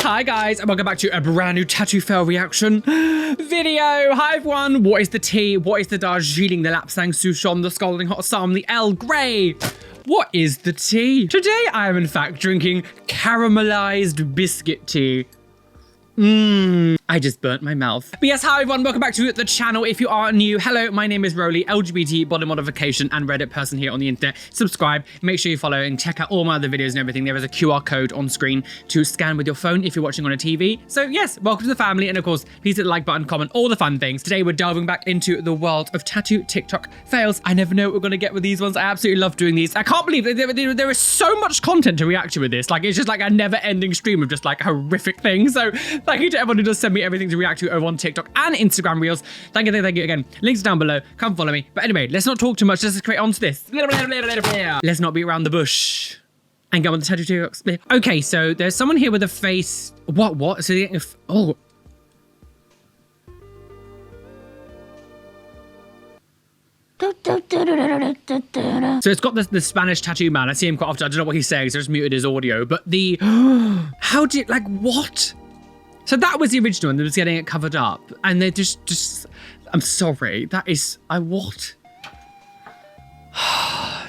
Hi guys, and welcome back to a brand new tattoo fail reaction video. Hi everyone, what is the tea? What is the Darjeeling, the Lapsang Souchong, the Scalding Hot Assam, the Earl Grey? What is the tea? Today I am in fact drinking caramelized biscuit tea. I just burnt my mouth. But yes, hi everyone, welcome back to the channel. If you are new, hello, my name is Roly, LGBT body modification and Reddit person here on the internet. Subscribe, make sure you follow and check out all my other videos and everything. There is a QR code on screen to scan with your phone if you're watching on a TV. So yes, welcome to the family, and of course, please hit the like button, comment, all the fun things. Today we're delving back into the world of tattoo TikTok fails. I never know what we're gonna get with these ones. I absolutely love doing these. I can't believe there is so much content to react to with this. Like, it's just like a never-ending stream of just like horrific things. So thank you to everyone who does send me everything to react to over on TikTok and Instagram Reels. Thank you again. Links down below. Come follow me. But anyway, let's not talk too much. Let's just create onto this. Let's not beat around the bush and go on the tattoo TikToks. Okay, so there's someone here with a face. What? So oh. So it's got the Spanish tattoo man. I see him quite often. I don't know what he's saying, so I just muted his audio. But the how did, like, what? So that was the original and they was getting it covered up. And they just I'm sorry. That is, what?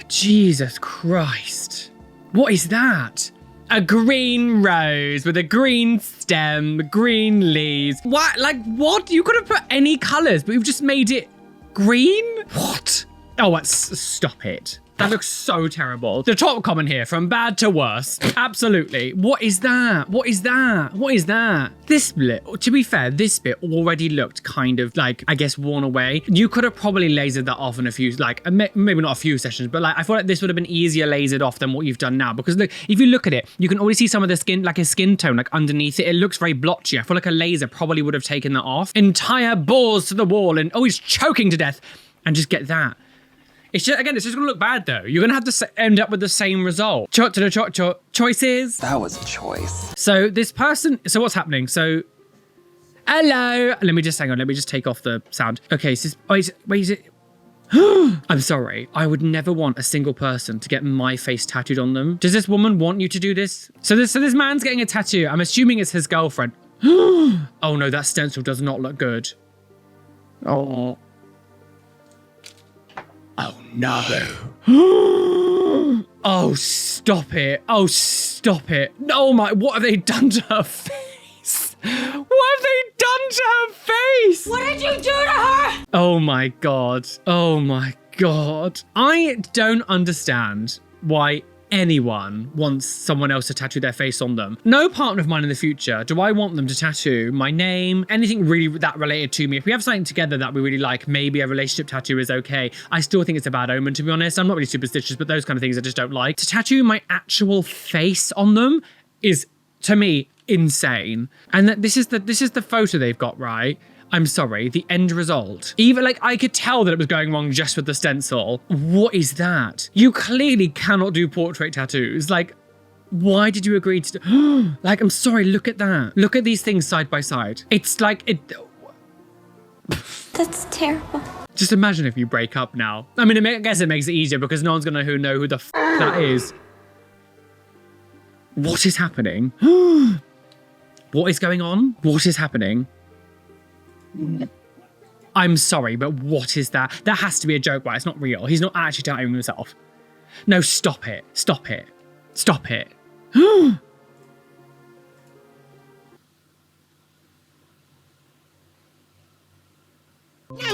Jesus Christ. What is that? A green rose with a green stem, green leaves. What? Like, what? You could have put any colors, but you've just made it green? What? Oh, stop it. That looks so terrible. The top comment here, from bad to worse. Absolutely. What is that? What is that? What is that? This bit, to be fair, this bit already looked kind of like, I guess, worn away. You could have probably lasered that off in a few, like, maybe not a few sessions, but like, I feel like this would have been easier lasered off than what you've done now. Because look, if you look at it, you can already see some of the skin, like a skin tone, like underneath it. It looks very blotchy. I feel like a laser probably would have taken that off. Entire balls to the wall and, oh, he's choking to death. And just get that. It's just, again, it's just gonna look bad though. You're gonna have to end up with the same result. Choices. That was a choice. So this person, so what's happening? So, hello. Let me just, hang on, let me just take off the sound. Okay, so wait, is it? I'm sorry. I would never want a single person to get my face tattooed on them. Does this woman want you to do this? So this man's getting a tattoo. I'm assuming it's his girlfriend. Oh no, that stencil does not look good. Oh. Oh no. Oh, stop it. Oh, stop it. Oh my, what have they done to her face? What have they done to her face? What did you do to her? Oh my God. Oh my God. I don't understand why anyone wants someone else to tattoo their face on them. No partner of mine in the future do I want them to tattoo my name, anything really that related to me. If we have something together that we really like, maybe a relationship tattoo is okay. I still think it's a bad omen, to be honest. I'm not really superstitious, but those kind of things I just don't like. To tattoo my actual face on them is, to me, insane. And this is the photo they've got, right? I'm sorry, the end result. Even, like, I could tell that it was going wrong just with the stencil. What is that? You clearly cannot do portrait tattoos. Like, why did you agree to do? Like, I'm sorry, look at that. Look at these things side by side. It's like, That's terrible. Just imagine if you break up now. I mean, I guess it makes it easier because no one's gonna know who the f that is. What is happening? What is going on? What is happening? I'm sorry, but what is that? That has to be a joke, right? It's not real. He's not actually tattooing himself. No, stop it. Stop it. Stop it. No,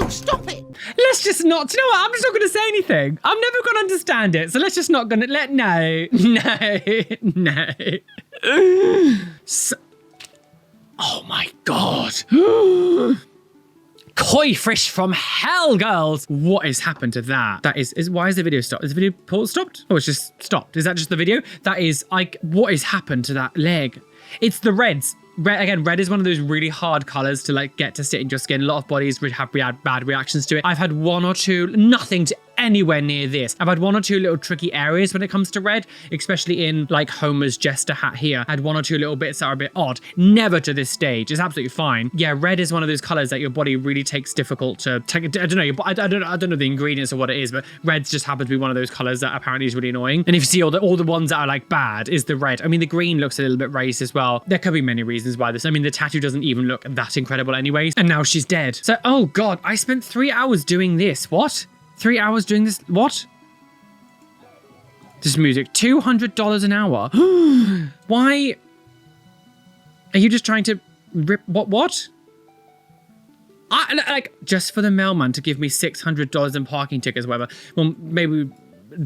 stop it. Let's just not, you know what? I'm just not going to say anything. I'm never going to understand it. So let's just not going to no. So, oh my God. Koi fish from hell, girls. What has happened to that? That is why is the video stopped? Is the video stopped? Oh, it's just stopped. Is that just the video? That is, like, what has happened to that leg? It's the reds. Again, red is one of those really hard colors to, like, get to sit in your skin. A lot of bodies would have bad reactions to it. I've had one or two, nothing to anywhere near this. I've had one or two little tricky areas when it comes to red, especially in like Homer's jester hat here. I had one or two little bits that are a bit odd. Never to this stage. It's absolutely fine. Yeah, red is one of those colors that your body really takes difficult to take. I don't know. I don't know the ingredients or what it is, but reds just happen to be one of those colors that apparently is really annoying. And if you see all the ones that are like bad is the red. I mean, the green looks a little bit raised as well. There could be many reasons why this. I mean, the tattoo doesn't even look that incredible anyways. And now she's dead. So, oh God, I spent 3 hours doing this. What? 3 hours doing this? What? This music, $200 an hour. Why? Are you just trying to rip, what? Like, just for the mailman to give me $600 in parking tickets or whatever. Well, maybe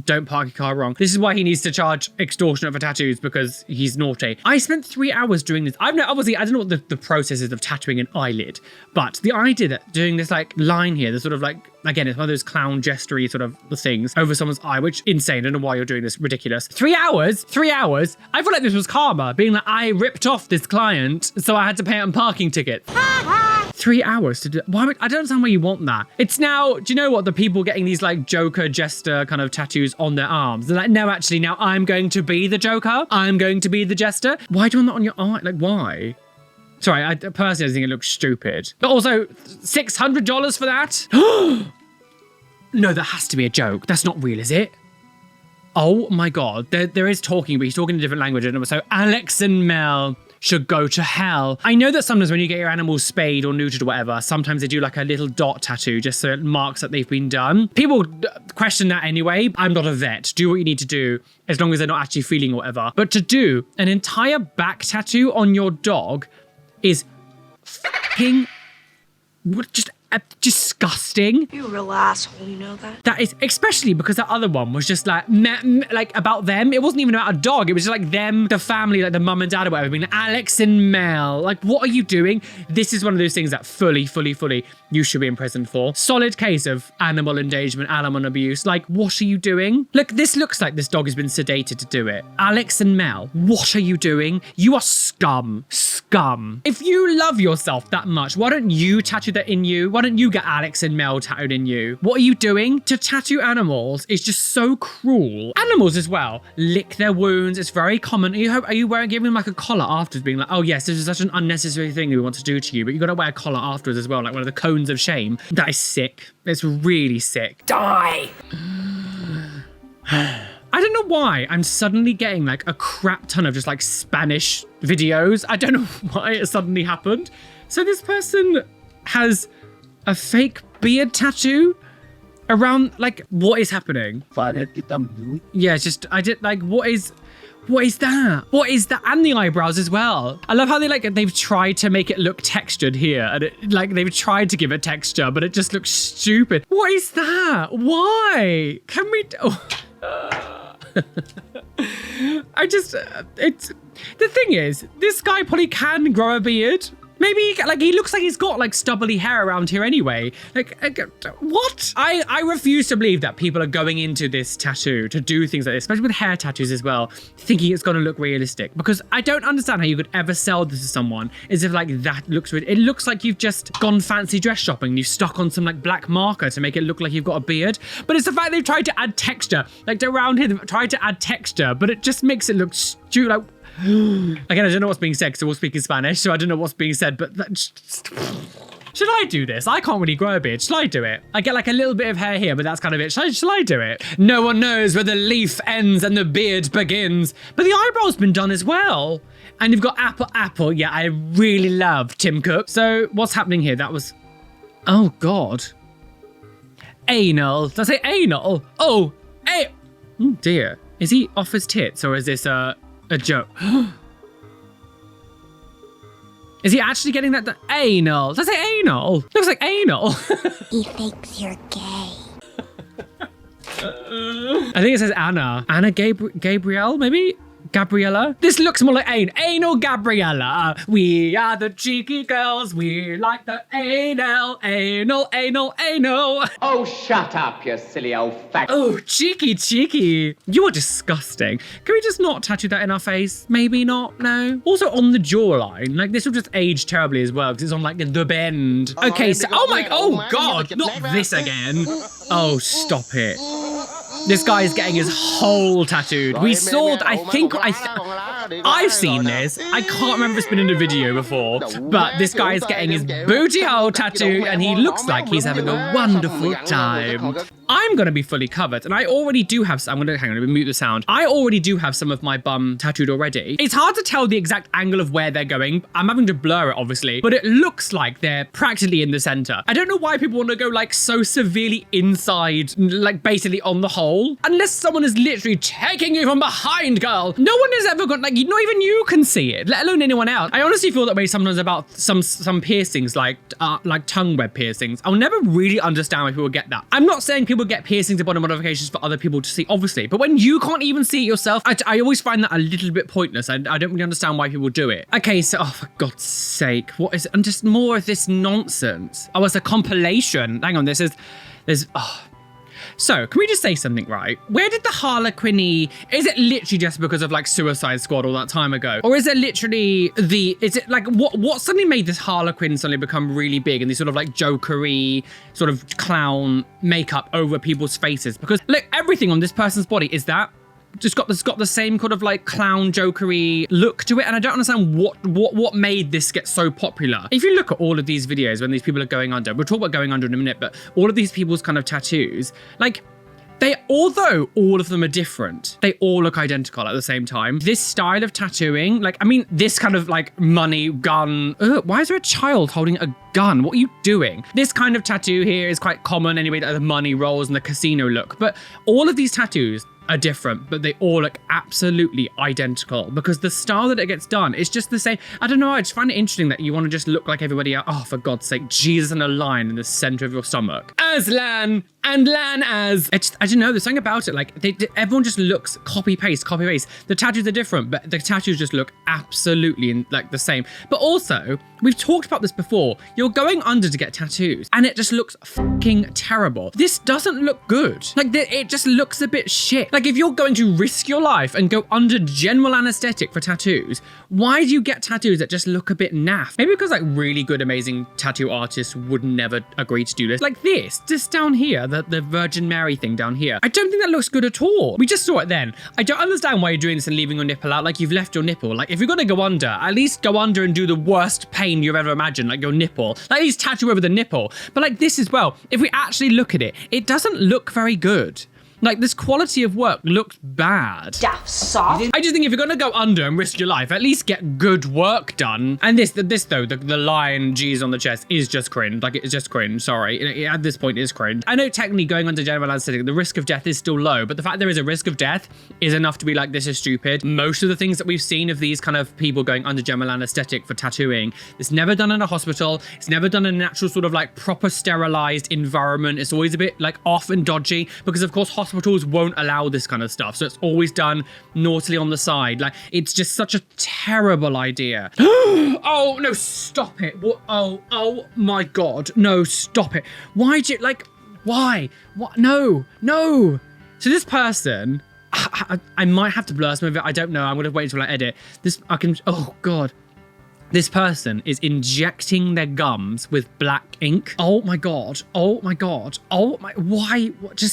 don't park your car wrong. This is why he needs to charge extortionate for tattoos, because he's naughty. I spent 3 hours doing this. Obviously, I don't know what the process is of tattooing an eyelid, but the idea that doing this like line here, the sort of like, again, it's one of those clown gestury sort of things over someone's eye, which insane. I don't know why you're doing this. Ridiculous. 3 hours? 3 hours? I feel like this was karma, being like, I ripped off this client, so I had to pay him parking tickets. 3 hours to do. Why? I don't understand why you want that. It's now, do you know what? The people getting these like Joker jester kind of tattoos on their arms. They're like, no, actually, now I'm going to be the Joker. I'm going to be the jester. Why do you want that on your eye? Like, why? Sorry, I personally think it looks stupid. But also, $600 for that? No, that has to be a joke. That's not real, is it? Oh my God. There is talking, but he's talking in a different language. And so Alex and Mel should go to hell. I know that sometimes when you get your animals spayed or neutered or whatever, sometimes they do like a little dot tattoo just so it marks that they've been done. People question that anyway. I'm not a vet. Do what you need to do as long as they're not actually feeling or whatever. But to do an entire back tattoo on your dog is fucking just disgusting. You're a real asshole, you know that? That is, especially because that other one was just like, like about them. It wasn't even about a dog. It was just like them, the family, like the mum and dad or whatever, being like, Alex and Mel. Like, what are you doing? This is one of those things that fully, you should be in prison for. Solid case of animal endangerment, animal abuse. Like, what are you doing? Look, this looks like this dog has been sedated to do it. Alex and Mel, what are you doing? You are scum. Scum. If you love yourself that much, why don't you tattoo that in you? Why don't you get Alex and Mel tattooed in you? What are you doing? To tattoo animals is just so cruel. Animals as well lick their wounds. It's very common. Are you giving them like a collar afterwards, being like, oh yes, this is such an unnecessary thing that we want to do to you, but you got to wear a collar afterwards as well, like one of the cones of shame. That is sick. It's really sick. Die. I don't know why I'm suddenly getting like a crap ton of just like Spanish videos. I don't know why it suddenly happened. So this person has a fake beard tattoo around, like, what is happening? Yeah, just, I did, like, what is that? What is that? And the eyebrows as well. I love how they've tried to make it look textured here. And they've tried to give it texture, but it just looks stupid. What is that? Why? Can we, the thing is, this guy probably can grow a beard. Maybe he looks like he's got like stubbly hair around here anyway. Like, what? I refuse to believe that people are going into this tattoo to do things like this, especially with hair tattoos as well, thinking it's gonna look realistic. Because I don't understand how you could ever sell this to someone as if like that looks real. It looks like you've just gone fancy dress shopping and you've stuck on some like black marker to make it look like you've got a beard. But it's the fact they've tried to add texture. Like around here, they've tried to add texture, but it just makes it look stupid. Like, again, I don't know what's being said because we're all speaking Spanish, so I don't know what's being said, but should I do this? I can't really grow a beard. Shall I do it? I get like a little bit of hair here, but that's kind of it. Shall I do it? No one knows where the leaf ends and the beard begins. But the eyebrow's been done as well. And you've got apple. Yeah, I really love Tim Cook. So what's happening here? That was, oh God. Anal. Did I say anal? Oh, dear. Is he off his tits or is this a joke? Is he actually getting that? Anal. Did I say anal? Looks like anal. He thinks you're gay. I think it says Anna. Anna Gabrielle, maybe? Gabriella? This looks more like anal Gabriella. We are the cheeky girls. We like the anal. Oh, shut up, you silly old fag. Oh, cheeky. You are disgusting. Can we just not tattoo that in our face? Maybe not, no. Also on the jawline, like this will just age terribly as well because it's on like the bend. Okay, so, oh God, not this again. Oh, stop it. This guy is getting his whole tattooed. We saw, I've seen this. I can't remember if it's been in a video before, but this guy is getting his booty hole tattooed and he looks like he's having a wonderful time. I'm gonna be fully covered and I already do have some, hang on, let me mute the sound. I already do have some of my bum tattooed already. It's hard to tell the exact angle of where they're going. I'm having to blur it obviously, but it looks like they're practically in the center. I don't know why people want to go like so severely inside, like basically on the hole. Unless someone is literally taking you from behind, girl. No one has ever got, like, not even you can see it, let alone anyone else. I honestly feel that way sometimes about some piercings, like tongue web piercings. I'll never really understand why people get that. I'm not saying people get piercings and body modifications for other people to see, obviously, but when you can't even see it yourself, I always find that a little bit pointless. I don't really understand why people do it. Okay, so, oh, for God's sake, what is it? And just more of this nonsense. Oh, it's a compilation. Hang on, So, can we just say something, right? Where did the Harlequin-y, is it literally just because of like Suicide Squad all that time ago? Or is it literally what suddenly made this Harlequin suddenly become really big and these sort of like jokery, sort of clown makeup over people's faces? Because look, everything on this person's body is that. Just got the same kind of like clown jokery look to it, and I don't understand what made this get so popular. If you look at all of these videos when these people are going under, we'll talk about going under in a minute, but all of these people's kind of tattoos, like although all of them are different, they all look identical at the same time. This style of tattooing, like, I mean, this kind of like money gun. Why is there a child holding a gun? What are you doing? This kind of tattoo here is quite common anyway, like the money rolls and the casino look, but all of these tattoos are different, but they all look absolutely identical because the style that it gets done is just the same. I don't know, I just find it interesting that you want to just look like everybody else. Oh, for God's sake, Jesus and a line in the center of your stomach. Aslan and Lan as. I don't know, there's something about it, like everyone just looks copy paste. The tattoos are different, but the tattoos just look absolutely like the same. But also, we've talked about this before, you're going under to get tattoos and it just looks fucking terrible. This doesn't look good. Like it just looks a bit shit. Like if you're going to risk your life and go under general anesthetic for tattoos, why do you get tattoos that just look a bit naff? Maybe because like really good, amazing tattoo artists would never agree to do this. Like this, just down here, the Virgin Mary thing down here. I don't think that looks good at all. We just saw it then. I don't understand why you're doing this and leaving your nipple out. Like you've left your nipple. Like if you're gonna go under, at least go under and do the worst pain you've ever imagined, like your nipple. Like at least tattoo over the nipple. But like this as well, if we actually look at it, it doesn't look very good. Like this quality of work looks bad. Daft soft. I just think if you're gonna go under and risk your life, at least get good work done. And this though, the lion G's on the chest is just cringe. Like it's just cringe, sorry. At this point it is cringe. I know technically going under general anesthetic, the risk of death is still low, but the fact there is a risk of death is enough to be like, this is stupid. Most of the things that we've seen of these kind of people going under general anesthetic for tattooing, it's never done in a hospital. It's never done in an actual sort of like proper sterilized environment. It's always a bit like off and dodgy because of course hospitals won't allow this kind of stuff, so it's always done naughtily on the side. Like it's just such a terrible idea. Oh no, stop it. What? Oh my God, no, stop it. Why do you like, why? What? No. So this person, I might have to blur some of it, I don't know, I'm gonna wait until I edit this. Oh God, this person is injecting their gums with black ink. Oh my God, why? What?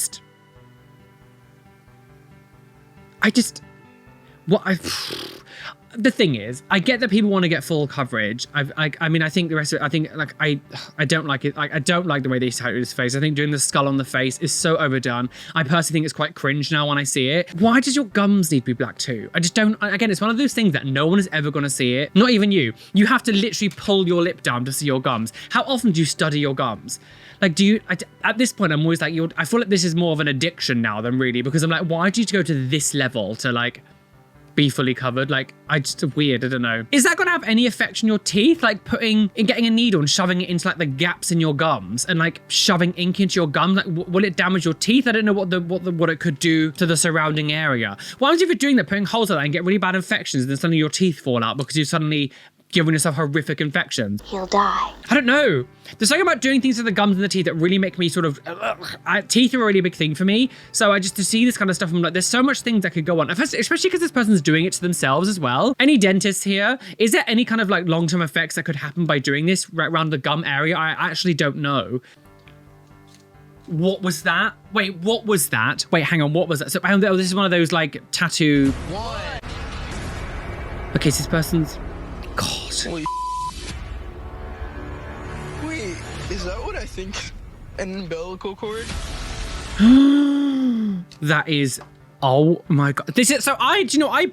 The thing is, I get that people want to get full coverage. I mean, I think the rest of it, I think like, I don't like it. I don't like the way they tattoo his face. I think doing the skull on the face is so overdone. I personally think it's quite cringe now when I see it. Why does your gums need to be black too? I just don't, again, it's one of those things that no one is ever going to see it. Not even you. You have to literally pull your lip down to see your gums. How often do you study your gums? Like, at this point, I'm always like, I feel like this is more of an addiction now than really, because I'm like, why do you go to this level to like, be fully covered. Like, I just weird, I don't know. Is that gonna have any effect on your teeth? Like getting a needle and shoving it into like the gaps in your gums and like shoving ink into your gums, like will it damage your teeth? I don't know what it could do to the surrounding area. What happens if you're doing that, putting holes in that and get really bad infections and then suddenly your teeth fall out because you suddenly giving yourself horrific infections? He'll die. I don't know. There's something about doing things to the gums and the teeth that really make me sort of... teeth are a really big thing for me. So I just, to see this kind of stuff, I'm like, there's so much things that could go on. Especially because this person's doing it to themselves as well. Any dentists here? Is there any kind of like long-term effects that could happen by doing this right around the gum area? I actually don't know. What was that? Wait, what was that? Wait, hang on, what was that? So, oh, this is one of those like tattoo... What? Okay, so this person's... God. Holy wait, is that what I think? An umbilical cord? That is... Oh my God. This is, so I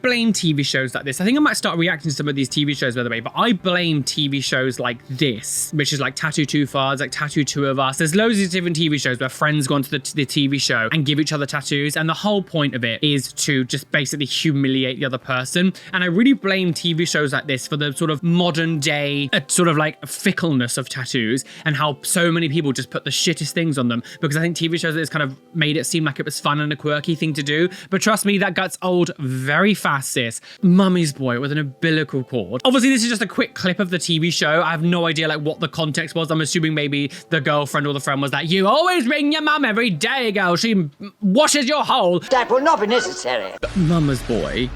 blame TV shows like this. I think I might start reacting to some of these TV shows, by the way, but I blame TV shows like this, which is like Tattoo Too Far, like Tattoo Two of Us. There's loads of different TV shows where friends go onto the TV show and give each other tattoos. And the whole point of it is to just basically humiliate the other person. And I really blame TV shows like this for the sort of modern day sort of like fickleness of tattoos and how so many people just put the shittest things on them, because I think TV shows like this kind of made it seem like it was fun and a quirky thing to do. But trust me, that gets old very fast, sis. Mummy's boy with an umbilical cord. Obviously, this is just a quick clip of the TV show. I have no idea like what the context was. I'm assuming maybe the girlfriend or the friend was like, you always ring your mum every day, girl. She washes your hole. That will not be necessary. Mama's boy.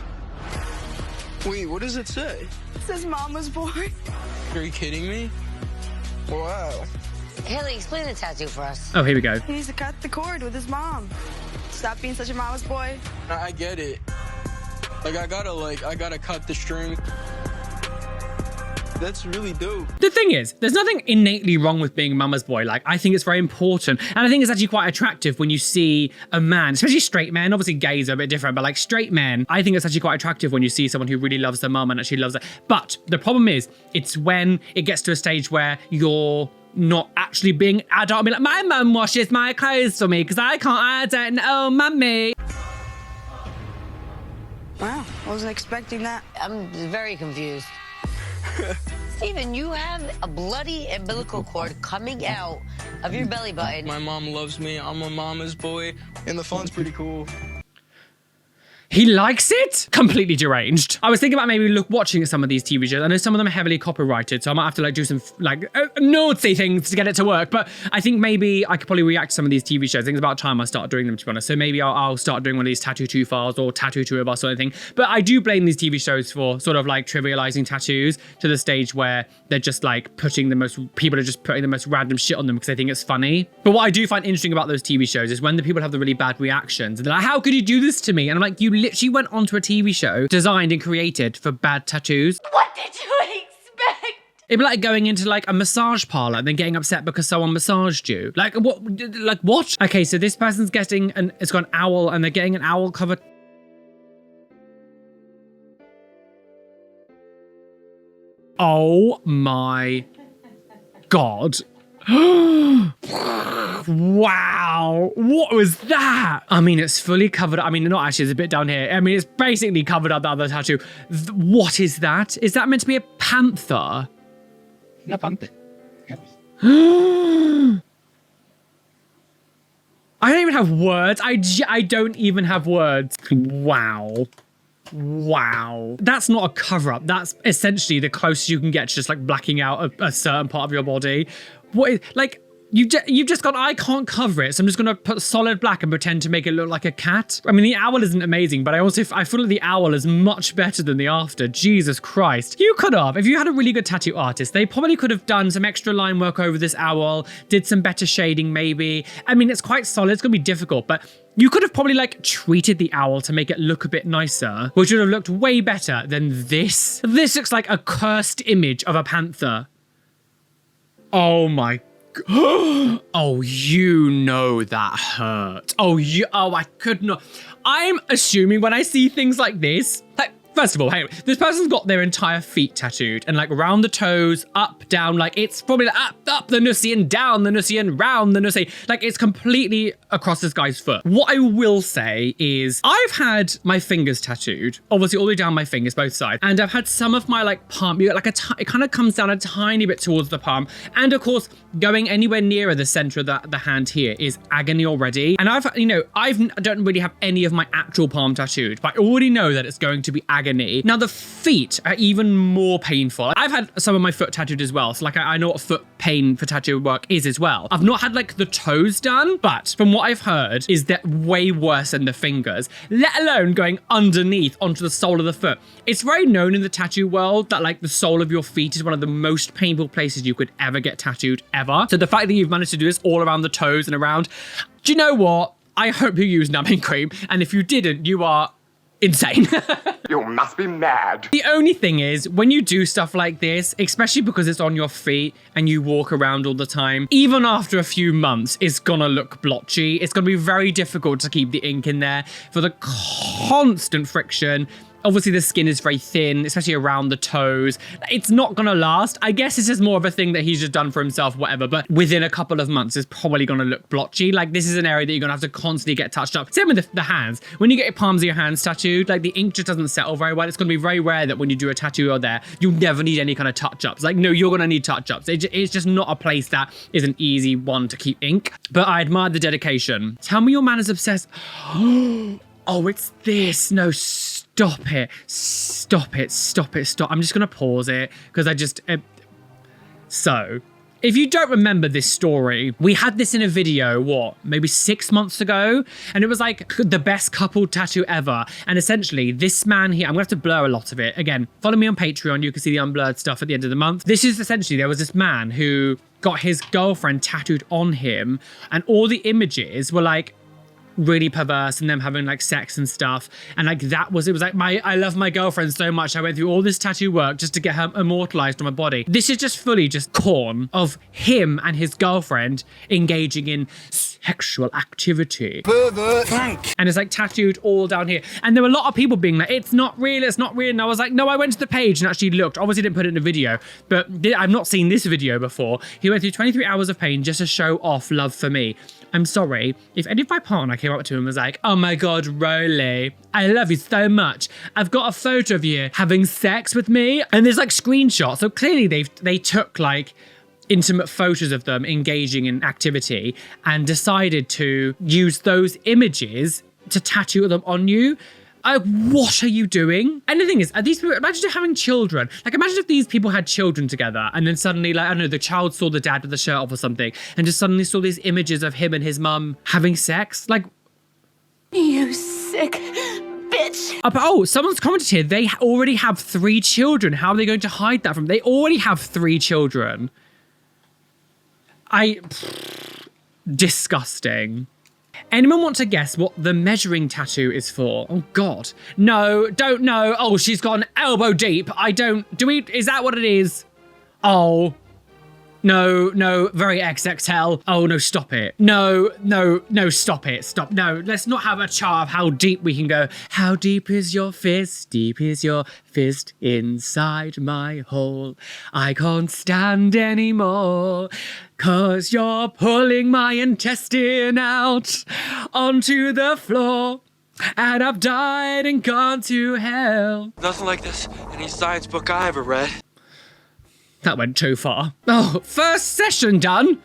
Wait, what does it say? It says Mama's boy. Are you kidding me? Wow. Haley, explain the tattoo for us. Oh, here we go. He needs to cut the cord with his mom. Stop being such a mama's boy. I get it. Like, I gotta cut the string. That's really dope. The thing is, there's nothing innately wrong with being a mama's boy. Like, I think it's very important. And I think it's actually quite attractive when you see a man, especially straight men. Obviously gays are a bit different, but like straight men, I think it's actually quite attractive when you see someone who really loves their mum and actually loves it. But the problem is, it's when it gets to a stage where you're not actually being adult. I mean, like, my mum washes my clothes for me because I don't know, mummy. Wow, I wasn't expecting that. I'm very confused. Steven, you have a bloody umbilical cord coming out of your belly button. My mom loves me. I'm a mama's boy. And the font's pretty cool. He likes it? Completely deranged. I was thinking about maybe watching some of these TV shows. I know some of them are heavily copyrighted, so I might have to like do some like naughty things to get it to work. But I think maybe I could probably react to some of these TV shows. I think it's about time I start doing them, to be honest. So maybe I'll start doing one of these Tattoo Two Files or Tattoo Two of Us or anything. But I do blame these TV shows for sort of like trivializing tattoos to the stage where they're just like people are just putting the most random shit on them because they think it's funny. But what I do find interesting about those TV shows is when the people have the really bad reactions. And they're like, how could you do this to me? And I'm like, you literally went onto a TV show designed and created for bad tattoos. What did you expect? It'd be like going into like a massage parlor and then getting upset because someone massaged you. Like what? Like what? Okay, so this person's it's got an owl and they're getting an owl covered. Oh my God. Wow, what was that? I mean, it's fully covered. I mean, not actually, it's a bit down here. I mean, it's basically covered up the other tattoo. What is that? Is that meant to be a panther? Una panther. I don't even have words. I don't even have words. Wow. Wow. That's not a cover-up. That's essentially the closest you can get to just like blacking out a certain part of your body. What is, like, you've just gone, I can't cover it, so I'm just gonna put solid black and pretend to make it look like a cat. I mean, the owl isn't amazing, but I feel like the owl is much better than the after. Jesus Christ. You could have, if you had a really good tattoo artist, they probably could have done some extra line work over this owl, did some better shading maybe. I mean, it's quite solid, it's gonna be difficult, but you could have probably like treated the owl to make it look a bit nicer, which would have looked way better than this. This looks like a cursed image of a panther. Oh my God. Oh, you know that hurt. Oh, I could not. I'm assuming when I see things like this, like First of all, hey, this person's got their entire feet tattooed and like around the toes, up, down, like it's probably like up the nussy and down the nussy and round the nussy. Like it's completely across this guy's foot. What I will say is I've had my fingers tattooed, obviously all the way down my fingers, both sides. And I've had some of my like palm, you get like it kind of comes down a tiny bit towards the palm. And of course, going anywhere nearer the center of the hand here is agony already. And I don't really have any of my actual palm tattooed, but I already know that it's going to be agony. Now the feet are even more painful. I've had some of my foot tattooed as well. So like I know what foot pain for tattoo work is as well. I've not had like the toes done, but from what I've heard is that way worse than the fingers, let alone going underneath onto the sole of the foot. It's very known in the tattoo world that like the sole of your feet is one of the most painful places you could ever get tattooed ever. So the fact that you've managed to do this all around the toes and around, do you know what? I hope you use numbing cream. And if you didn't, you are insane. You must be mad. The only thing is, when you do stuff like this, especially because it's on your feet and you walk around all the time, even after a few months, it's gonna look blotchy. It's gonna be very difficult to keep the ink in there for the constant friction. Obviously, the skin is very thin, especially around the toes. It's not gonna last. I guess this is more of a thing that he's just done for himself, whatever, but within a couple of months, it's probably gonna look blotchy. Like, this is an area that you're gonna have to constantly get touched up. Same with the hands. When you get your palms of your hands tattooed, like the ink just doesn't settle very well. It's gonna be very rare that when you do a tattoo or there, you never need any kind of touch-ups. Like, no, you're gonna need touch-ups. It's just not a place that is an easy one to keep ink. But I admire the dedication. Tell me your man is obsessed. Oh, it's this. No, stop it. Stop it. Stop it. Stop. I'm just going to pause it because I just... So, if you don't remember this story, we had this in a video, what, maybe 6 months ago? And it was like the best couple tattoo ever. And essentially, this man here, I'm going to have to blur a lot of it. Again, follow me on Patreon. You can see the unblurred stuff at the end of the month. This is essentially, there was this man who got his girlfriend tattooed on him. And all the images were like, really perverse and them having like sex and stuff. And like it was like I love my girlfriend so much. I went through all this tattoo work just to get her immortalized on my body. This is just fully just corn of him and his girlfriend engaging in sexual activity. And it's like tattooed all down here. And there were a lot of people being like, it's not real, it's not real. And I was like, no, I went to the page and actually looked. Obviously didn't put it in a video, but I've not seen this video before. He went through 23 hours of pain just to show off love for me. I'm sorry, if any of my partner came up to him and was like, oh my God, Roly, I love you so much. I've got a photo of you having sex with me. And there's like screenshots. So clearly they took like intimate photos of them engaging in activity and decided to use those images to tattoo them on you. What are you doing? And the thing is, are these people, imagine having children. Like, imagine if these people had children together and then suddenly, like, I don't know, the child saw the dad with the shirt off or something and just suddenly saw these images of him and his mum having sex. Like, You sick bitch. oh, someone's commented here. They already have 3 children. How are they going to hide that from? They already have 3 children. Disgusting. Anyone want to guess what the measuring tattoo is for? Oh God. No, don't know. Oh, she's gone elbow deep. Is that what it is? Oh. No, very XXL. Oh no, stop it. No, stop it. Stop. No, let's not have a chart of how deep we can go. How deep is your fist? Deep is your fist inside my hole. I can't stand anymore. 'Cause you're pulling my intestine out onto the floor. And I've died and gone to hell. Nothing like this any science book I ever read. That went too far. Oh, first session done.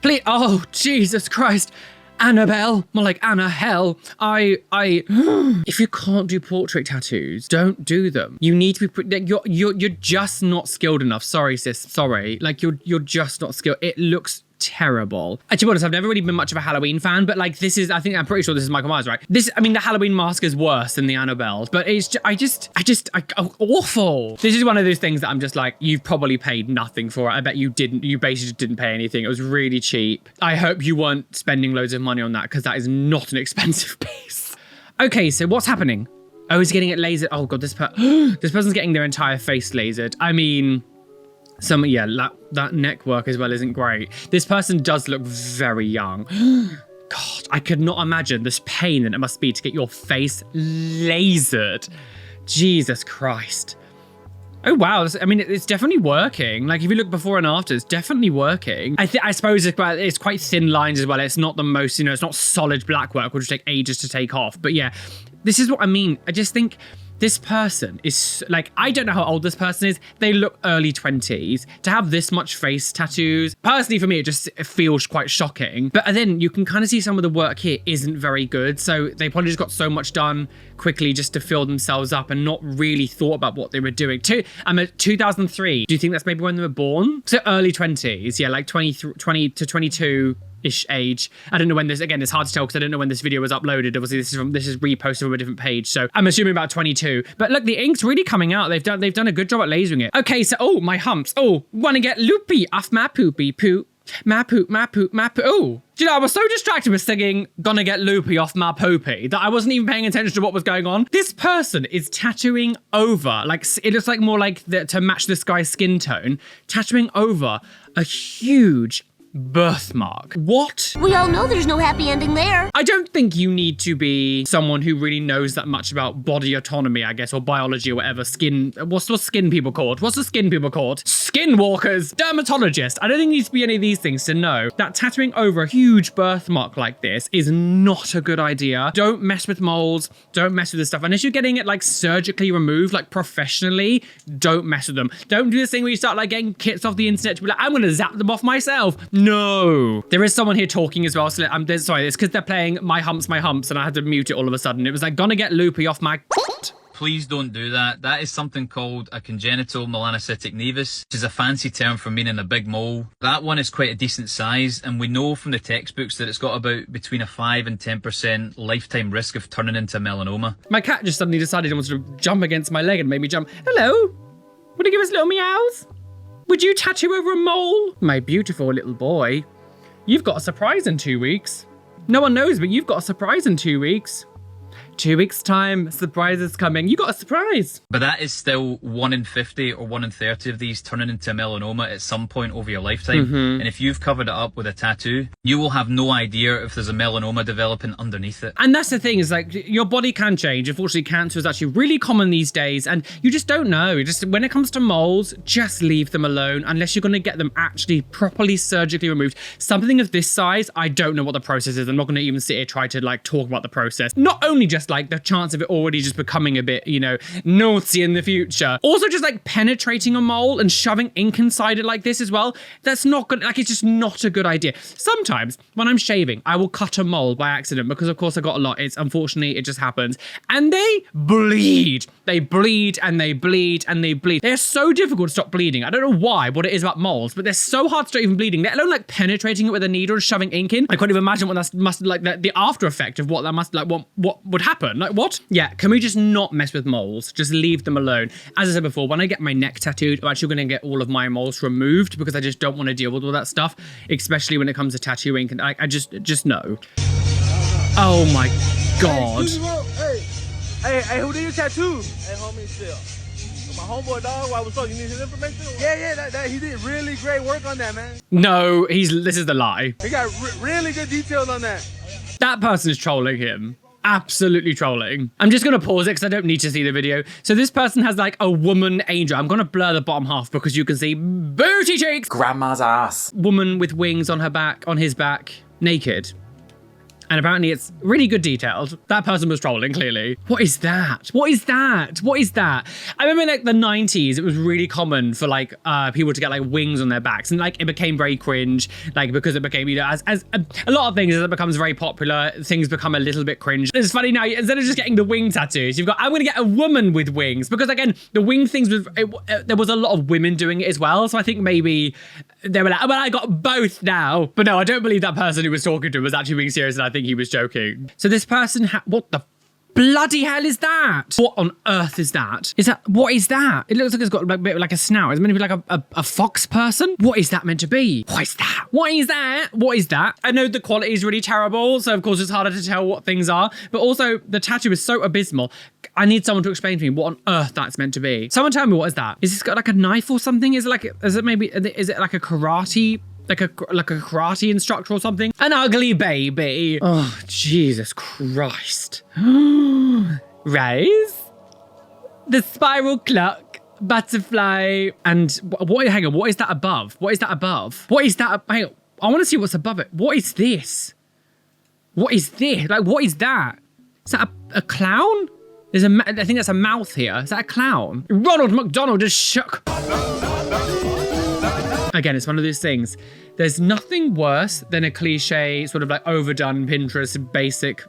Please. Oh, Jesus Christ. Annabelle. More like Anna Hell. If you can't do portrait tattoos, don't do them. You need to be, you're just not skilled enough. Sorry, sis. Sorry. Like, you're just not skilled. It looks terrible. And to be honest, I've never really been much of a Halloween fan, but like I'm pretty sure this is Michael Myers, right? The Halloween mask is worse than the Annabelle, but it's awful. This is one of those things that I'm just like, you've probably paid nothing for it. I bet you didn't. You basically just didn't pay anything. It was really cheap. I hope you weren't spending loads of money on that because that is not an expensive piece. Okay, so what's happening? Oh, he's getting it lasered. Oh God, this person's getting their entire face lasered. I mean, that neck work as well isn't great. This person does look very young. God, I could not imagine this pain that it must be to get your face lasered. Jesus Christ. Oh, wow. I mean, it's definitely working. Like, if you look before and after, it's definitely working. I suppose it's quite thin lines as well. It's not the most, you know, it's not solid black work, which will take ages to take off. But yeah, this is what I mean. I just think this person is, like, I don't know how old this person is. They look early 20s. To have this much face tattoos, personally for me, it just feels quite shocking. But then you can kind of see some of the work here isn't very good. So they probably just got so much done quickly just to fill themselves up and not really thought about what they were doing. I'm at 2003. Do you think that's maybe when they were born? So early 20s, yeah, like 20 to 22-ish age. I don't know when this, again, it's hard to tell because I don't know when this video was uploaded. Obviously, this is reposted from a different page. So I'm assuming about 22. But look, the ink's really coming out. They've done a good job at lasering it. Okay, so, oh, my humps. Oh, wanna get loopy off my poopy poo. My poop, my poop, my poop. Oh, do you know, I was so distracted with singing Gonna Get Loopy Off My Poopy that I wasn't even paying attention to what was going on. This person is tattooing over, like, it looks like more like to match this guy's skin tone, tattooing over a huge birthmark. What? We all know there's no happy ending there. I don't think you need to be someone who really knows that much about body autonomy, I guess, or biology or whatever. Skin, what's skin people called? What's the skin people called? Skinwalkers, dermatologist. I don't think you need to be any of these things to know that tattooing over a huge birthmark like this is not a good idea. Don't mess with moles. Don't mess with this stuff. Unless you're getting it like surgically removed, like professionally, don't mess with them. Don't do this thing where you start like getting kits off the internet to be like, I'm gonna zap them off myself. No. There is someone here talking as well, so sorry, it's because they're playing My Humps, and I had to mute it all of a sudden. It was like, gonna get loopy off my Please don't do that. That is something called a congenital melanocytic nevus, which is a fancy term for meaning a big mole. That one is quite a decent size, and we know from the textbooks that it's got about between a 5 and 10% lifetime risk of turning into melanoma. My cat just suddenly decided it wanted to jump against my leg and made me jump. Hello? Want to give us little meows? Would you tattoo over a mole? My beautiful little boy. You've got a surprise in 2 weeks. No one knows, but you've got a surprise in 2 weeks. 2 weeks time, surprise is coming. You got a surprise. But that is still 1 in 50 or 1 in 30 of these turning into melanoma at some point over your lifetime. And if you've covered it up with a tattoo, you will have no idea if there's a melanoma developing underneath it. And that's the thing, is like, your body can change. Unfortunately, cancer is actually really common these days, and you just don't know. Just when it comes to moles, just leave them alone unless you're going to get them actually properly surgically removed. Something of this size, I don't know what the process is. I'm not going to even sit here try to like talk about the process. Not only just like the chance of it already just becoming a bit, you know, naughty in the future. Also just like penetrating a mole and shoving ink inside it like this as well. That's not good. Like, it's just not a good idea. Sometimes when I'm shaving, I will cut a mole by accident because of course I got a lot. It's unfortunately, it just happens. And they bleed. They bleed and they bleed and they bleed. They're so difficult to stop bleeding. I don't know why, what it is about moles, but they're so hard to stop even bleeding, let alone like penetrating it with a needle and shoving ink in. I can't even imagine what that must like, the after effect of what that must like, what would happen. Like, what? Yeah, can we just not mess with moles? Just leave them alone. As I said before, when I get my neck tattooed, I'm actually going to get all of my moles removed because I just don't want to deal with all that stuff, especially when it comes to tattoo ink. And I just know. Oh my God. Hey, who did your tattoo? Hey, homie, still. My homeboy, dog, why, what's up? You need his information? Yeah, he did really great work on that, man. No, this is the lie. He got really good details on that. That person is trolling him. Absolutely trolling. I'm just going to pause it because I don't need to see the video. So this person has like a woman angel. I'm going to blur the bottom half because you can see booty cheeks. Grandma's ass. Woman with wings on her back, on his back, naked. And apparently it's really good detailed. That person was trolling, clearly. What is that? What is that? What is that? I remember like the 90s, it was really common for like people to get like wings on their backs. And like it became very cringe, like because it became, you know, as a lot of things, as it becomes very popular, things become a little bit cringe. It's funny now, instead of just getting the wing tattoos, you've got, I'm gonna get a woman with wings. Because again, the wing things, there was a lot of women doing it as well. So I think maybe they were like, oh, well, I got both now. But no, I don't believe that person who was talking to him was actually being serious, and I think he was joking. So this person, what the bloody hell is that? What on earth is that? What is that? It looks like it's got a bit like a snout. It's meant to be like a fox person. What is that meant to be? What is that? What is that? What is that? I know the quality is really terrible, so of course it's harder to tell what things are, but also the tattoo is so abysmal. I need someone to explain to me what on earth that's meant to be. Someone tell me, what is that? Is this got like a knife or something? Is it like a karate? Like a karate instructor or something? An ugly baby. Oh, Jesus Christ. Rose? The spiral clock, butterfly, and what? Hang on, what is that above? What is that above? What is that? Hang on, I want to see what's above it. What is this? What is this? Like, what is that? Is that a clown? There's I think that's a mouth here. Is that a clown? Ronald McDonald just shook. Again, it's one of those things. There's nothing worse than a cliche, sort of like overdone Pinterest basic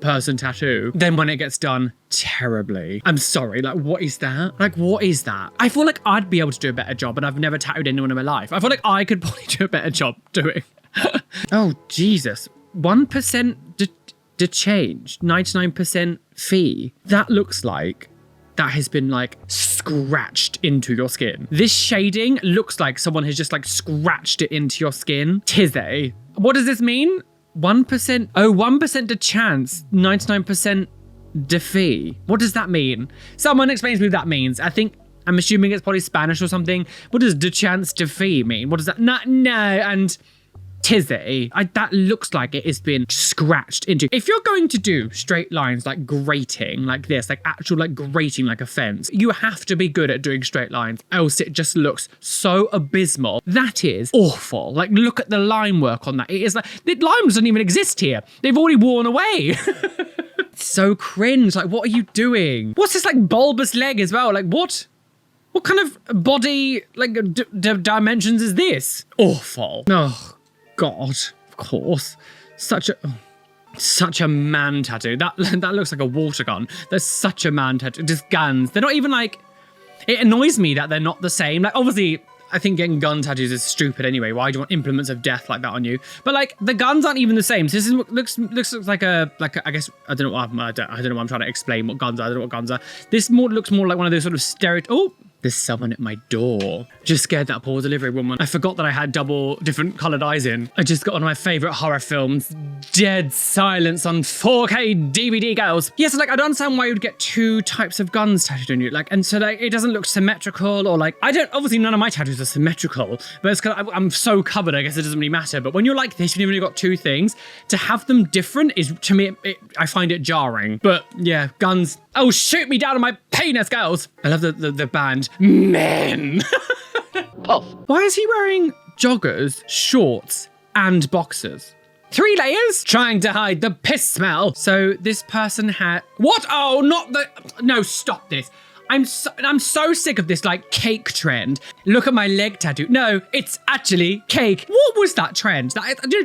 person tattoo than when it gets done terribly. I'm sorry, like, what is that? Like, what is that? I feel like I'd be able to do a better job, and I've never tattooed anyone in my life. I feel like I could probably do a better job doing. Oh, Jesus. 1% to change, 99% fee. That looks like that has been like scratched into your skin. This shading looks like someone has just like scratched it into your skin. Tizzy. What does this mean? 1%? Oh, 1% to chance, 99% de fee. What does that mean? Someone explains to me what that means. I'm assuming it's probably Spanish or something. What does de chance de fee mean? What does that? No, and tizzy. That looks like it has been scratched into. If you're going to do straight lines like grating like this, like actual like grating like a fence, you have to be good at doing straight lines, else it just looks so abysmal. That is awful. Like, look at the line work on that. It is like, the lines don't even exist here. They've already worn away. So cringe. Like, what are you doing? What's this like bulbous leg as well? Like, what kind of body like dimensions is this? Awful. Oh God, of course. Such a man tattoo. That looks like a water gun. That's such a man tattoo. Just guns. They're not even like, it annoys me that they're not the same. Like, obviously, I think getting gun tattoos is stupid anyway. Why do you want implements of death like that on you? But like, the guns aren't even the same. So this is, looks like a I guess, I don't know what I don't know what I'm trying to explain what guns are. I don't know what guns are. This looks more like one of those sort of oh, there's someone at my door. Just scared that poor delivery woman. I forgot that I had double different coloured eyes in. I just got one of my favourite horror films, Dead Silence on 4K DVD, girls. Yes, like, I don't understand why you would get two types of guns tattooed on you. Like, and so like, it doesn't look symmetrical, or like, obviously none of my tattoos are symmetrical, but it's kind of, I'm so covered, I guess it doesn't really matter. But when you're like this, you've only got two things, to have them different is, to me, I find it jarring. But yeah, guns. Oh, shoot me down on my penis, girls. I love the band. Men. Puff. Why is he wearing joggers, shorts, and boxers? 3 layers? Trying to hide the piss smell. So this person had... What? Oh, not the... No, stop this. I'm so sick of this like cake trend. Look at my leg tattoo. No, it's actually cake. What was that trend?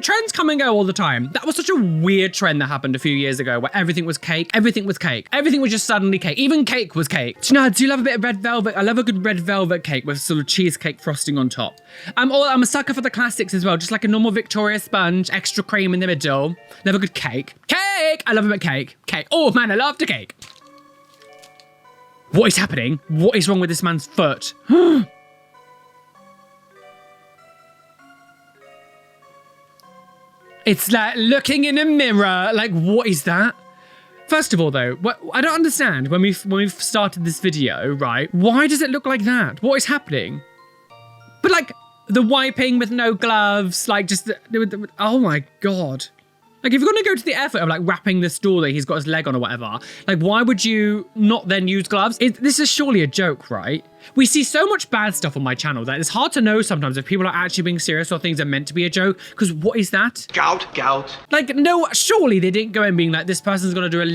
Trends come and go all the time. That was such a weird trend that happened a few years ago where everything was cake. Everything was cake. Everything was just suddenly cake. Even cake was cake. Do you love a bit of red velvet? I love a good red velvet cake with sort of cheesecake frosting on top. I'm a sucker for the classics as well. Just like a normal Victoria sponge, extra cream in the middle. Love a good cake. Cake! I love a bit of cake. Cake. Oh man, I love the cake. What is happening? What is wrong with this man's foot? It's like looking in a mirror. Like, what is that? First of all, though, I don't understand when we've started this video, right? Why does it look like that? What is happening? But like the wiping with no gloves, like just oh my God. Like, if you're going to go to the effort of, like, wrapping this door that he's got his leg on or whatever, like, why would you not then use gloves? This is surely a joke, right? We see so much bad stuff on my channel that it's hard to know sometimes if people are actually being serious or things are meant to be a joke, because what is that? Gout. Like, no, surely they didn't go in being like, this person's going to do a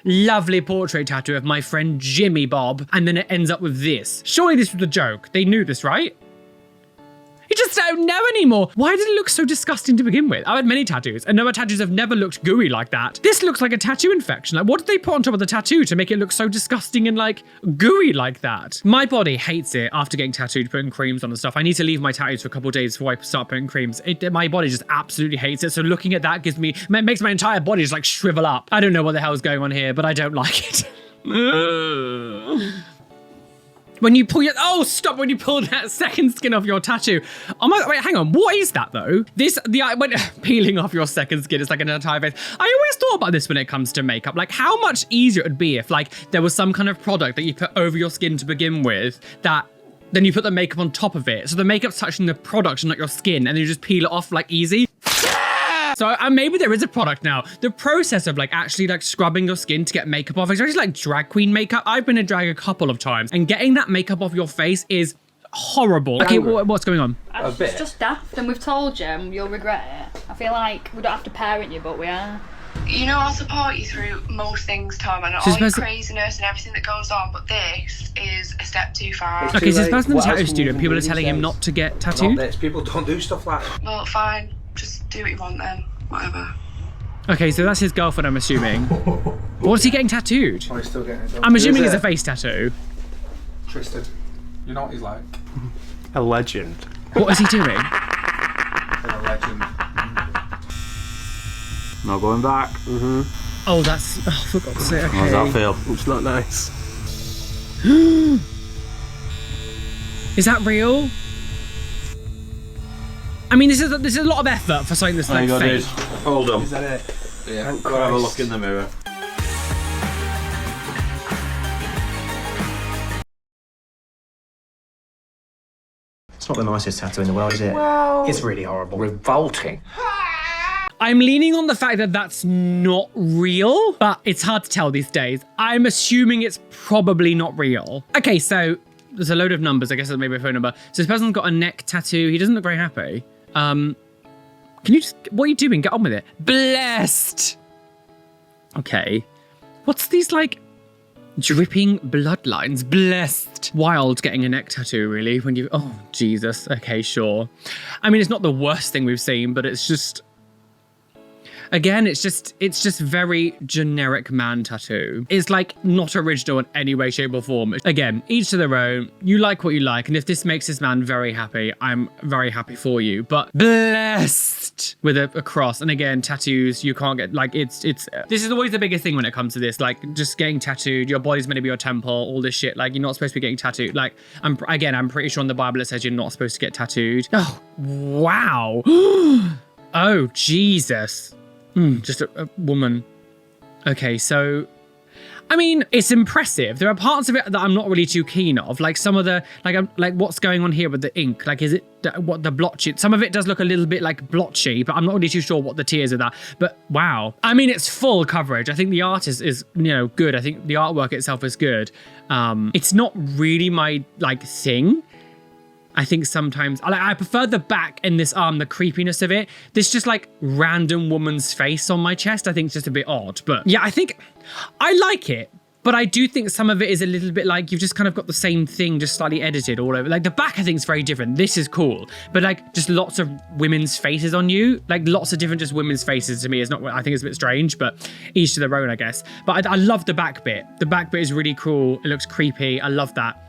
lovely portrait tattoo of my friend Jimmy Bob, and then it ends up with this. Surely this was a joke. They knew this, right? You just don't know anymore. Why did it look so disgusting to begin with? I've had many tattoos, and no, my tattoos have never looked gooey like that. This looks like a tattoo infection. Like, what did they put on top of the tattoo to make it look so disgusting and like gooey like that? My body hates it after getting tattooed, putting creams on and stuff. I need to leave my tattoos for a couple of days before I start putting creams. My body just absolutely hates it. So looking at that makes my entire body just like shrivel up. I don't know what the hell is going on here, but I don't like it. When you pull when you pull that second skin off your tattoo. Oh my, wait, hang on. What is that though? When peeling off your second skin is like an entire face. I always thought about this when it comes to makeup. Like, how much easier it would be if like there was some kind of product that you put over your skin to begin with that then you put the makeup on top of it. So the makeup's touching the product and not your skin, and then you just peel it off like easy. Sorry, So maybe there is a product now. The process of like actually like scrubbing your skin to get makeup off, especially like drag queen makeup. I've been in drag a couple of times and getting that makeup off your face is horrible. Okay, what's going on? It's just daft, and we've told you and you'll regret it. I feel like we don't have to parent you, but we are. You know, I'll support you through most things, Tom, and all your craziness and everything that goes on, but this is a step too far. Okay, so this person in the tattoo studio, people are telling him not to get tattooed? People don't do stuff like that. Well, fine. Just do what you want then. Whatever. Okay, so that's his girlfriend, I'm assuming. What's he getting tattooed? Oh, he's still getting it done. I'm assuming it's a face tattoo. Tristan. You know what he's like? A legend. What is he doing? A legend. Not going back. Oh, that's... Oh, for God's sake, okay. How does that feel? It's not nice. Is that real? I mean, this is a lot of effort for something that's like fake. Hold on. Is that it? Yeah. Go have a look in the mirror. It's not the nicest tattoo in the world, is it? Well, it's really horrible. Revolting. I'm leaning on the fact that that's not real, but it's hard to tell these days. I'm assuming it's probably not real. Okay, so there's a load of numbers. I guess that's maybe a phone number. So this person's got a neck tattoo. He doesn't look very happy. Can you just, what are you doing? Get on with it. Blessed. Okay. What's these like dripping bloodlines? Blessed. Wild getting a neck tattoo, really, when you, oh, Jesus. Okay, sure. I mean, it's not the worst thing we've seen, but it's just, again, it's just very generic man tattoo. It's like not original in any way, shape or form. Again, each to their own. You like what you like. And if this makes this man very happy, I'm very happy for you. But blessed with a cross. And again, tattoos, you can't get like, this is always the biggest thing when it comes to this. Like just getting tattooed, your body's meant to be your temple, all this shit. Like you're not supposed to be getting tattooed. Like I'm pretty sure in the Bible it says you're not supposed to get tattooed. Oh, wow. Oh, Jesus. Just a woman. Okay, so, I mean, it's impressive. There are parts of it that I'm not really too keen of. Like some of the, like what's going on here with the ink? Like, is it, what the blotchy? Some of it does look a little bit like blotchy, but I'm not really too sure what the tiers of that. But wow. I mean, it's full coverage. I think the art is you know, good. I think the artwork itself is good. It's not really my, like, thing. I think sometimes, I prefer the back and this arm, the creepiness of it. This just like random woman's face on my chest, I think it's just a bit odd. But yeah, I think I like it, but I do think some of it is a little bit like you've just kind of got the same thing, just slightly edited all over. Like the back, I think is very different. This is cool, but like just lots of women's faces on you, like lots of different just women's faces to me is not, I think it's a bit strange, but each to their own, I guess. But I love the back bit. The back bit is really cool. It looks creepy. I love that.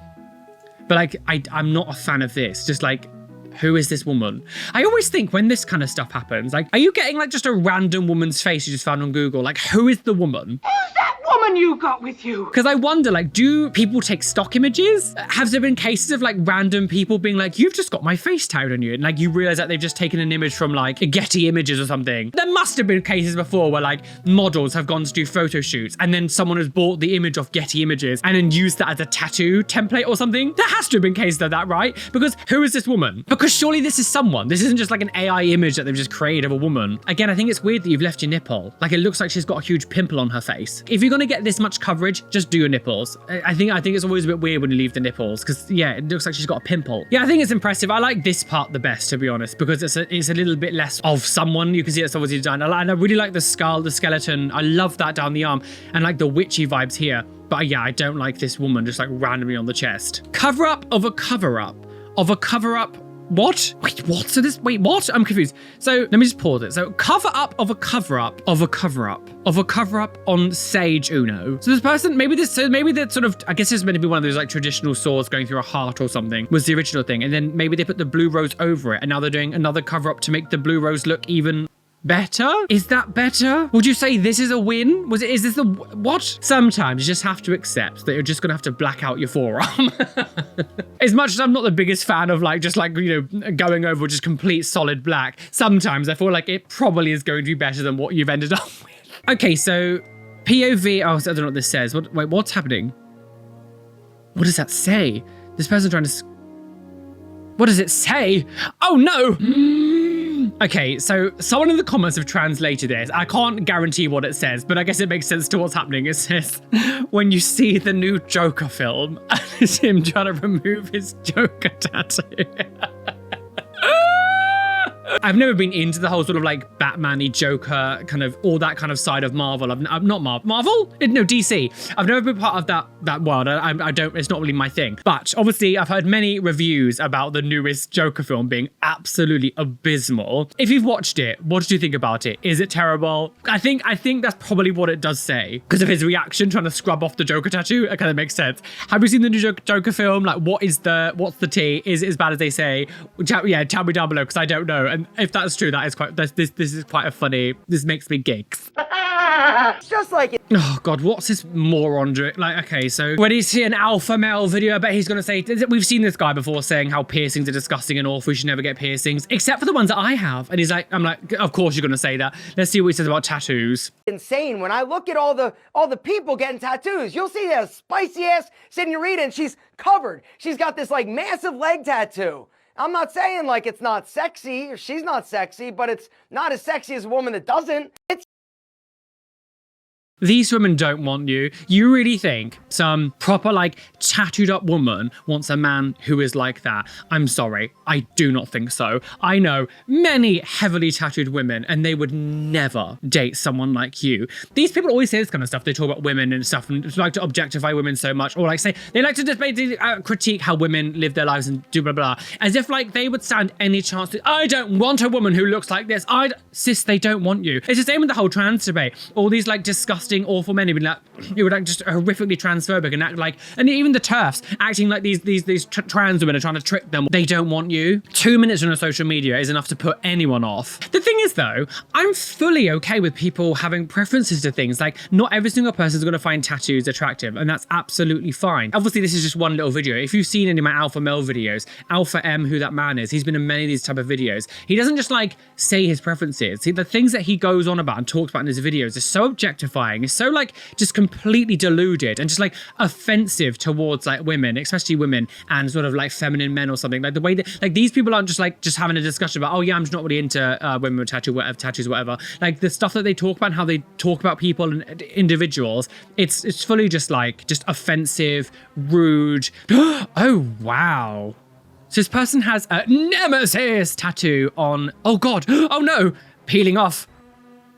But like, I'm not a fan of this. Just like, who is this woman? I always think when this kind of stuff happens, like, are you getting like just a random woman's face you just found on Google? Like, who is the woman? Who's that woman you got with you? Because I wonder, like, do people take stock images? Have there been cases of like random people being like, you've just got my face tattooed on you? And like, you realize that they've just taken an image from like Getty Images or something. There must have been cases before where like models have gone to do photo shoots and then someone has bought the image of Getty Images and then used that as a tattoo template or something. There has to have been cases of that, right? Because who is this woman? Because surely this is someone. This isn't just like an AI image that they've just created of a woman. Again, I think it's weird that you've left your nipple. Like it looks like she's got a huge pimple on her face. If you're gonna get this much coverage, just do your nipples. I think it's always a bit weird when you leave the nipples because yeah, it looks like she's got a pimple. Yeah, I think it's impressive. I like this part the best, to be honest, because it's a little bit less of someone. You can see it's obviously done. And I really like the skull, the skeleton. I love that down the arm and like the witchy vibes here. But yeah, I don't like this woman just like randomly on the chest. Cover up of a cover up of a cover up. What? Wait, what? So this, wait, what? I'm confused. So let me just pause it. So cover up of a cover up of a cover up of a cover up on Sage Uno. So this person, maybe that sort of, I guess it's meant to be one of those like traditional swords going through a heart or something was the original thing. And then maybe they put the blue rose over it and now they're doing another cover up to make the blue rose look even better? Is that better? Would you say this is a win? Is this the, what? Sometimes you just have to accept that you're just gonna have to black out your forearm. As much as I'm not the biggest fan of like, just like, you know, going over just complete solid black, sometimes I feel like it probably is going to be better than what you've ended up with. Okay, so POV, oh, I don't know what this says. Wait, what's happening? What does that say? This person trying to, what does it say? Oh no! Okay, so someone in the comments have translated this. I can't guarantee what it says, but I guess it makes sense to what's happening. It says, when you see the new Joker film, and it's him trying to remove his Joker tattoo. I've never been into the whole sort of like Batman-y Joker kind of all that kind of side of Marvel. I'm not Marvel? No, DC. I've never been part of that world. I don't, it's not really my thing. But obviously I've heard many reviews about the newest Joker film being absolutely abysmal. If you've watched it, what did you think about it? Is it terrible? I think that's probably what it does say. Because of his reaction trying to scrub off the Joker tattoo, it kind of makes sense. Have you seen the new Joker film? Like what's the tea? Is it as bad as they say? Yeah, tell me down below because I don't know. And if that's true, that is quite, this is quite a funny, this makes me gigs. Just like it. Oh God, what's this moron doing? Like, okay, so when you see an alpha male video, I bet he's gonna say, we've seen this guy before saying how piercings are disgusting and awful, we should never get piercings, except for the ones that I have. And he's like, I'm like, of course you're gonna say that. Let's see what he says about tattoos. Insane. When I look at all the people getting tattoos, you'll see that spicy ass senorita and she's covered. She's got this like massive leg tattoo. I'm not saying like it's not sexy or she's not sexy, but it's not as sexy as a woman that doesn't. These women don't want you. You really think some proper like tattooed up woman wants a man who is like that? I'm sorry, I do not think so. I know many heavily tattooed women and they would never date someone like you. These people always say this kind of stuff. They talk about women and stuff and like to objectify women so much, or like say they like to just basically critique how women live their lives and do blah blah, as if like they would stand any chance to, I don't want a woman who looks like this. Sis, they don't want you. It's the same with the whole trans debate. All these like disgusting awful men who would like just horrifically transphobic and act like, and even the TERFs acting like these trans women are trying to trick them. They don't want you. 2 minutes on a social media is enough to put anyone off. The thing is though, I'm fully okay with people having preferences to things. Like not every single person is going to find tattoos attractive, and that's absolutely fine. Obviously this is just one little video. If you've seen any of my alpha male videos, Alpha M, who that man is, he's been in many of these type of videos. He doesn't just like say his preferences. See, the things that he goes on about and talks about in his videos are so objectifying. It's so like just completely deluded and just like offensive towards like women, especially women and sort of like feminine men or something. Like the way that like these people aren't just having a discussion about, oh yeah, I'm just not really into women with tattoos, whatever. Like the stuff that they talk about and how they talk about people and individuals, it's fully just like just offensive, rude. Oh wow. So this person has a nemesis tattoo on, oh God, oh no, peeling off.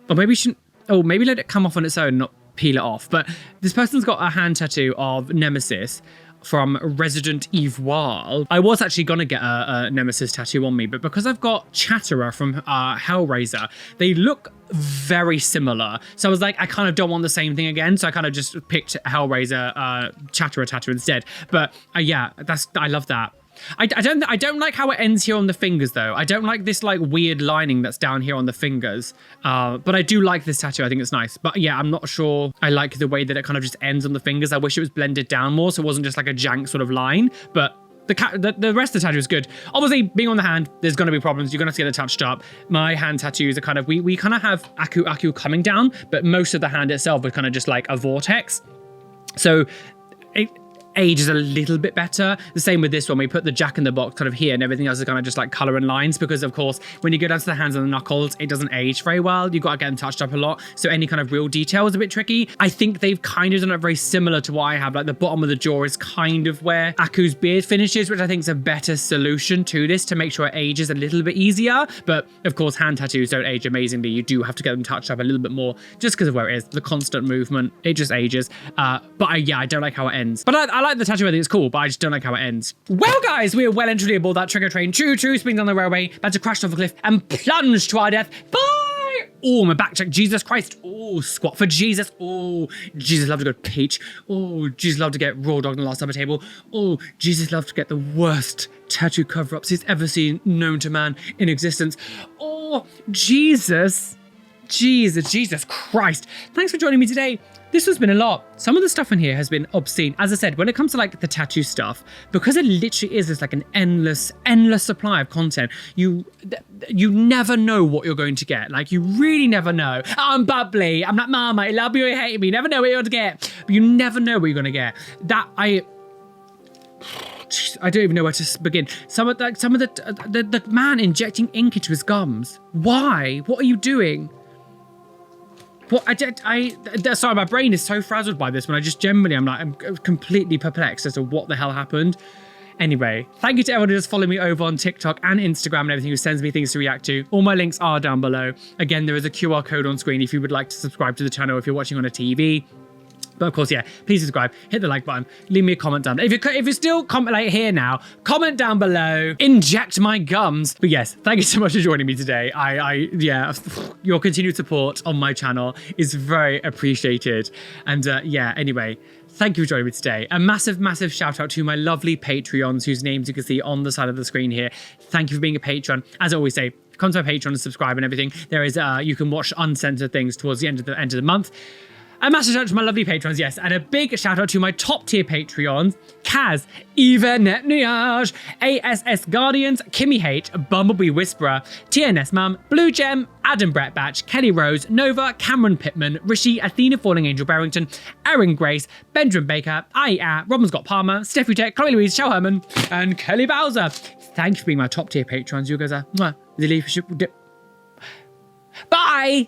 Or maybe shouldn't, oh, maybe let it come off on its own, not peel it off. But this person's got a hand tattoo of Nemesis from Resident Evil. I was actually gonna get a Nemesis tattoo on me, but because I've got Chatterer from Hellraiser, they look very similar. So I was like, I kind of don't want the same thing again. So I kind of just picked Hellraiser Chatterer tattoo instead. But yeah, I love that. I don't like how it ends here on the fingers though. I don't like this like weird lining that's down here on the fingers. But I do like this tattoo. I think it's nice. But yeah, I'm not sure I like the way that it kind of just ends on the fingers. I wish it was blended down more so it wasn't just like a jank sort of line. But the rest of the tattoo is good. Obviously, being on the hand, there's going to be problems. You're going to have to get it touched up. My hand tattoos are kind of, we kind of have Aku coming down, but most of the hand itself is kind of just like a vortex. So age is a little bit better. The same with this one. We put the Jack in the Box kind of here and everything else is kind of just like color and lines because of course, when you go down to the hands and the knuckles, it doesn't age very well. You've got to get them touched up a lot. So any kind of real detail is a bit tricky. I think they've kind of done it very similar to what I have. Like the bottom of the jaw is kind of where Aku's beard finishes, which I think is a better solution to this to make sure it ages a little bit easier. But of course, hand tattoos don't age amazingly. You do have to get them touched up a little bit more just because of where it is. The constant movement, it just ages. But yeah, I don't like how it ends. But I like the tattoo, I think it's cool, but I just don't like how it ends. Well guys, we are well and truly aboard that trigger train. Choo choo, spins on the railway, about to crash off a cliff and plunge to our death. Bye! Oh, my back check, Jesus Christ. Oh, squat for Jesus. Oh, Jesus loved to go peach. Oh, Jesus loved to get raw dog on the last supper table. Oh, Jesus loved to get the worst tattoo cover-ups he's ever seen known to man in existence. Oh, Jesus Christ. Thanks for joining me today. This has been a lot. Some of the stuff in here has been obscene. As I said, when it comes to like the tattoo stuff, because it literally is just like an endless supply of content, you never know what you're going to get. Like you really never know. I'm bubbly. I'm like, Mama, I love you, I hate me. You never know what you're going to get. But you never know what you're going to get. Jeez, I don't even know where to begin. Some of the man injecting ink into his gums. Why? What are you doing? What sorry, my brain is so frazzled by this when I'm completely perplexed as to what the hell happened. Anyway, thank you to everyone who does follow me over on TikTok and Instagram and everything, who sends me things to react to. All my links are down below. Again, there is a QR code on screen if you would like to subscribe to the channel if you're watching on a TV. But of course, yeah, please subscribe, hit the like button, leave me a comment down below. If you're still here now, comment down below, inject my gums. But yes, thank you so much for joining me today. Yeah, your continued support on my channel is very appreciated. And yeah, anyway, thank you for joining me today. A massive, massive shout out to my lovely Patreons, whose names you can see on the side of the screen here. Thank you for being a patron. As I always say, come to my Patreon and subscribe and everything. There is, you can watch uncensored things towards the end of the month. A massive shout out to my lovely patrons, yes, and a big shout out to my top tier Patreons: Kaz, Eva Netniage, ASS Guardians, Kimmy Hate, Bumblebee Whisperer, TNS Mum, Blue Gem, Adam Brett Batch, Kelly Rose, Nova, Cameron Pittman, Rishi, Athena Falling Angel Barrington, Erin Grace, Benjamin Baker, Robin Scott Palmer, Steffi Tech, Chloe Louise, Shell Herman, and Kelly Bowser. Thank you for being my top tier Patrons. You guys are, bye!